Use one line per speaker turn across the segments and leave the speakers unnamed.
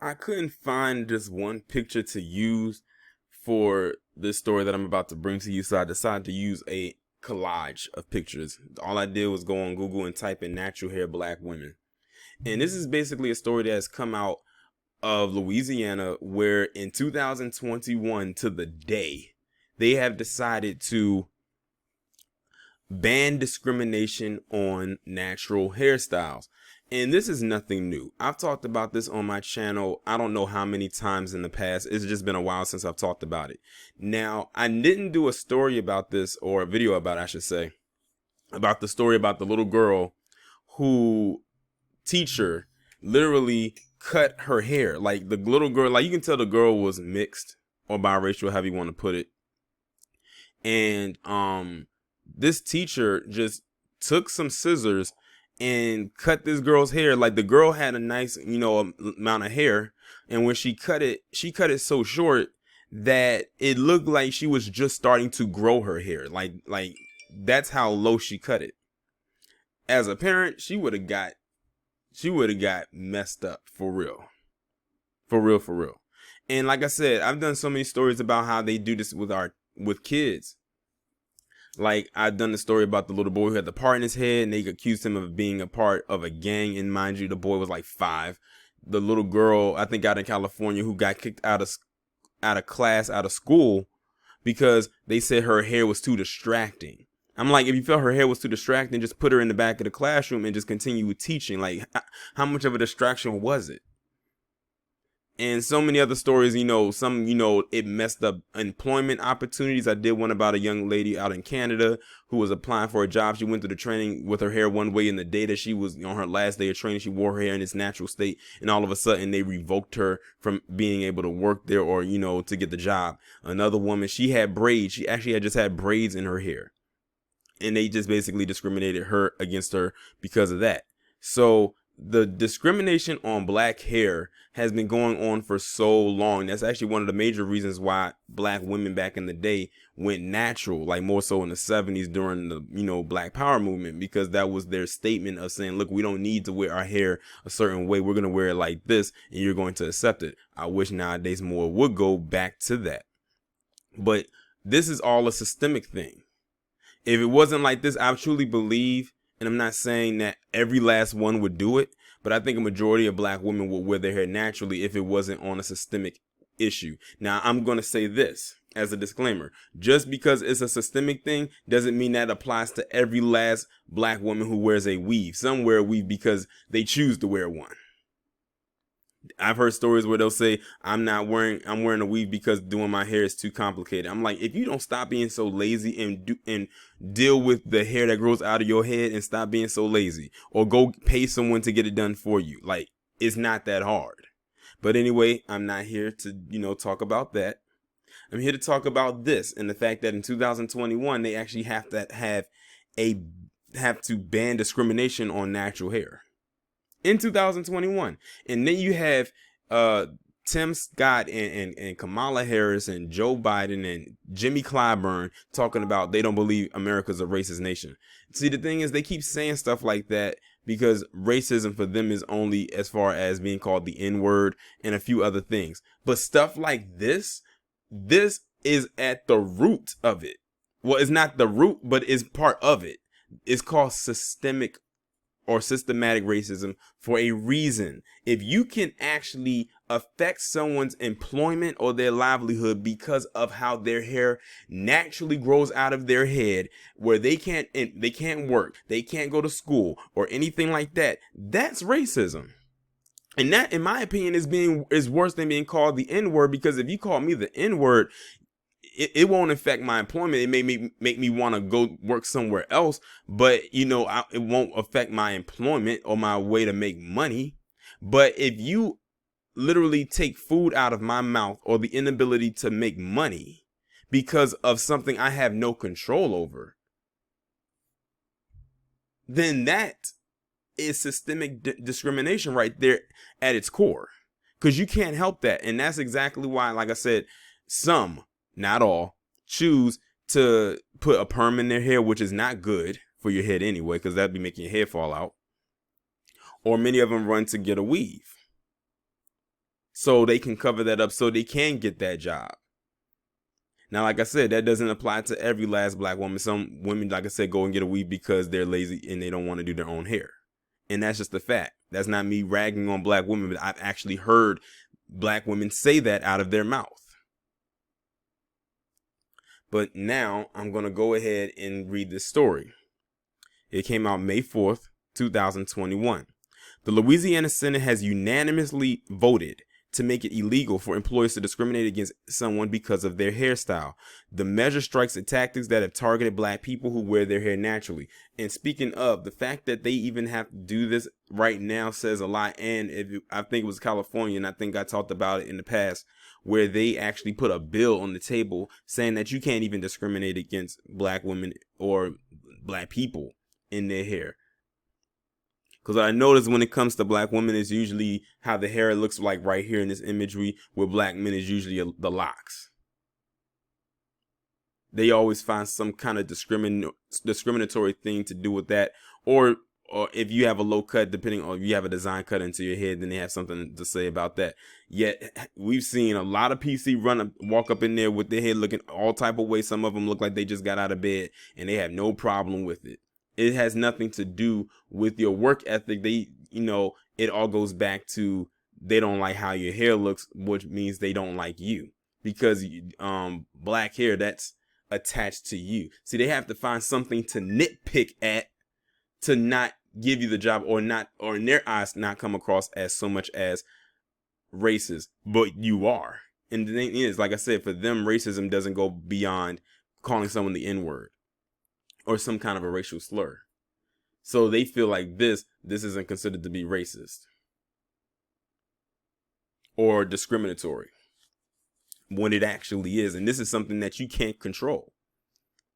I couldn't find just one picture to use for this story that I'm about to bring to you, so I decided to use a collage of pictures. All I did was go on Google and type in natural hair black women. And this is basically a story that has come out of Louisiana, where in 2021 to the day, they have decided to ban discrimination on natural hairstyles. And this is nothing new. I've talked about this on my channel. I don't know how many times in the past. It's just been a while since I've talked about it. Now, I didn't do a story about this, or a video about it, I should say, about the story about the little girl who teacher literally cut her hair. Like the little girl, like you can tell the girl was mixed or biracial, however you want to put it. And this teacher just took some scissors and cut this girl's hair. Like the girl had a nice, amount of hair, and when she cut it so short that it looked like she was just starting to grow her hair. Like that's how low she cut it. As a parent, she would have got messed up for real. For real, for real. And like I said, I've done so many stories about how they do this with kids. Like I've done the story about the little boy who had the part in his head and they accused him of being a part of a gang. And mind you, the boy was like 5. The little girl, I think out in California, who got kicked out of class, out of school, because they said her hair was too distracting. I'm like, if you felt her hair was too distracting, just put her in the back of the classroom and just continue with teaching. Like, how much of a distraction was it? And so many other stories, it messed up employment opportunities. I did one about a young lady out in Canada who was applying for a job. She went through the training with her hair one way, and the day that she was on her last day of training, she wore her hair in its natural state. And all of a sudden they revoked her from being able to work there or, to get the job. Another woman, she had braids. She actually had just had braids in her hair. And they just basically discriminated against her because of that. So the discrimination on black hair has been going on for so long. That's actually one of the major reasons why black women back in the day went natural, like more so in the 70s during the, Black Power movement, because that was their statement of saying, look, we don't need to wear our hair a certain way. We're going to wear it like this and you're going to accept it. I wish nowadays more would go back to that. But this is all a systemic thing. If it wasn't like this, I truly believe, and I'm not saying that every last one would do it, but I think a majority of black women would wear their hair naturally if it wasn't on a systemic issue. Now, I'm going to say this as a disclaimer. Just because it's a systemic thing doesn't mean that applies to every last black woman who wears a weave. Some wear a weave because they choose to wear one. I've heard stories where they'll say, I'm wearing a weave because doing my hair is too complicated. I'm like, if you don't stop being so lazy and deal with the hair that grows out of your head and stop being so lazy, or go pay someone to get it done for you. Like, it's not that hard. But anyway, I'm not here to, talk about that. I'm here to talk about this and the fact that in 2021, they actually have to ban discrimination on natural hair. In 2021. And then you have Tim Scott and Kamala Harris and Joe Biden and Jimmy Clyburn talking about they don't believe America's a racist nation. See, the thing is, they keep saying stuff like that because racism for them is only as far as being called the N-word and a few other things. But stuff like this is at the root of it. Well, it's not the root, but it's part of it. It's called systemic or systematic racism for a reason. If you can actually affect someone's employment or their livelihood because of how their hair naturally grows out of their head, where they can't work, they can't go to school or anything like that, that's racism. And that, in my opinion, is worse than being called the N-word, because if you call me the N-word, it won't affect my employment. It may make me want to go work somewhere else, but it won't affect my employment or my way to make money. But if you literally take food out of my mouth or the inability to make money because of something I have no control over, then that is systemic discrimination right there at its core, because you can't help that. And that's exactly why, like I said, some, not all, choose to put a perm in their hair, which is not good for your head anyway, because that'd be making your hair fall out. Or many of them run to get a weave. so they can cover that up so they can get that job. Now, like I said, that doesn't apply to every last black woman. Some women, like I said, go and get a weave because they're lazy and they don't want to do their own hair. And that's just a fact. That's not me ragging on black women, but I've actually heard black women say that out of their mouth. But now I'm going to go ahead and read this story. It came out May 4th, 2021. The Louisiana Senate has unanimously voted to make it illegal for employers to discriminate against someone because of their hairstyle. The measure strikes at tactics that have targeted black people who wear their hair naturally. And speaking of, the fact that they even have to do this right now says a lot. And I think it was California, and I think I talked about it in the past, where they actually put a bill on the table saying that you can't even discriminate against black women or black people in their hair. Because I noticed when it comes to black women, it's usually how the hair looks like right here in this imagery. With black men, is usually the locks. They always find some kind of discriminatory thing to do with that. Or if you have a low cut, depending on if you have a design cut into your head, then they have something to say about that. Yet we've seen a lot of PC walk up in there with their head looking all type of ways. Some of them look like they just got out of bed and they have no problem with it. It has nothing to do with your work ethic. It all goes back to they don't like how your hair looks, which means they don't like you, because black hair, that's attached to you. See, they have to find something to nitpick at to not give you the job, or in their eyes not come across as so much as racist, but you are. And the thing is, like I said, for them, racism doesn't go beyond calling someone the N-word or some kind of a racial slur. So they feel like this isn't considered to be racist or discriminatory when it actually is. And this is something that you can't control.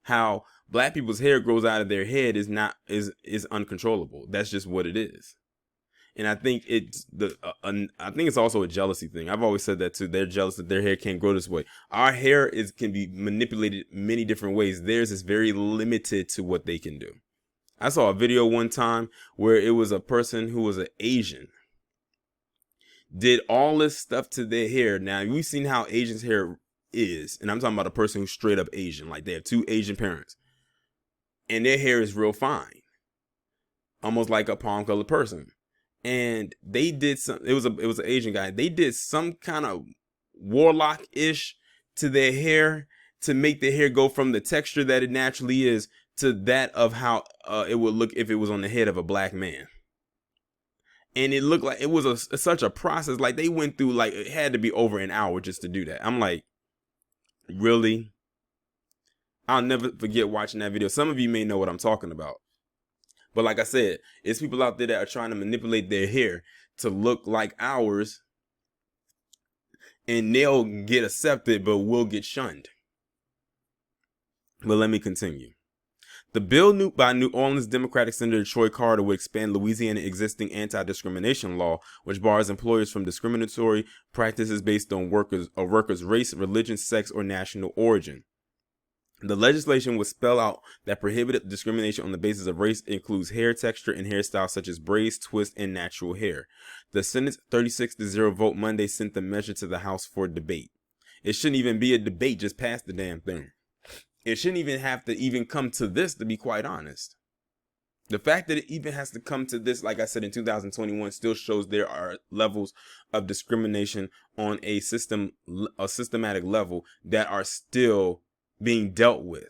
How black people's hair grows out of their head is uncontrollable. That's just what it is. And I think I think it's also a jealousy thing. I've always said that too. They're jealous that their hair can't grow this way. Our hair can be manipulated many different ways. Theirs is very limited to what they can do. I saw a video one time where it was a person who was an Asian, did all this stuff to their hair. Now, we've seen how Asians' hair is, and I'm talking about a person who's straight up Asian, like they have two Asian parents, and their hair is real fine, almost like a palm colored person. And they did it was an Asian guy. They did some kind of warlock-ish to their hair to make their hair go from the texture that it naturally is to that of how it would look if it was on the head of a black man. And it looked like it was such a process. Like they went through, like it had to be over an hour just to do that. I'm like, really? I'll never forget watching that video. Some of you may know what I'm talking about. But like I said, it's people out there that are trying to manipulate their hair to look like ours, and they'll get accepted, but will get shunned. But let me continue. The bill by New Orleans Democratic Senator Troy Carter would expand Louisiana's existing anti-discrimination law, which bars employers from discriminatory practices based on a worker's race, religion, sex, or national origin. The legislation would spell out that prohibited discrimination on the basis of race includes hair texture and hairstyles such as braids, twists, and natural hair. The Senate's 36-0 vote Monday sent the measure to the House for debate. It shouldn't even be a debate, just pass the damn thing. It shouldn't even have to even come to this, to be quite honest. The fact that it even has to come to this, like I said, in 2021, still shows there are levels of discrimination on a systematic level that are still being dealt with.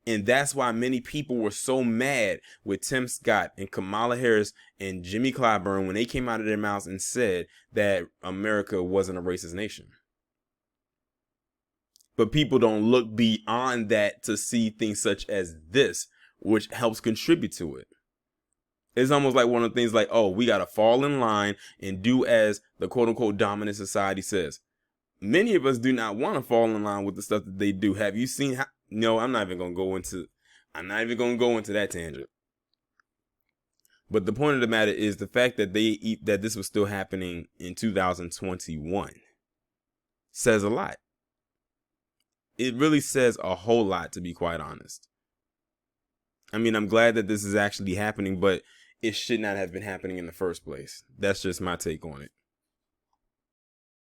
And that's why many people were so mad with Tim Scott and Kamala Harris and Jimmy Clyburn when they came out of their mouths and said that America wasn't a racist nation. But people don't look beyond that to see things such as this, which helps contribute to it. It's almost like one of the things like, oh, we got to fall in line and do as the quote unquote dominant society says. Many of us do not want to fall in line with the stuff that they do. Have you seen how? No, I'm not even going to go into that tangent. But the point of the matter is the fact that that this was still happening in 2021 says a lot. It really says a whole lot, to be quite honest. I mean, I'm glad that this is actually happening, but it should not have been happening in the first place. That's just my take on it.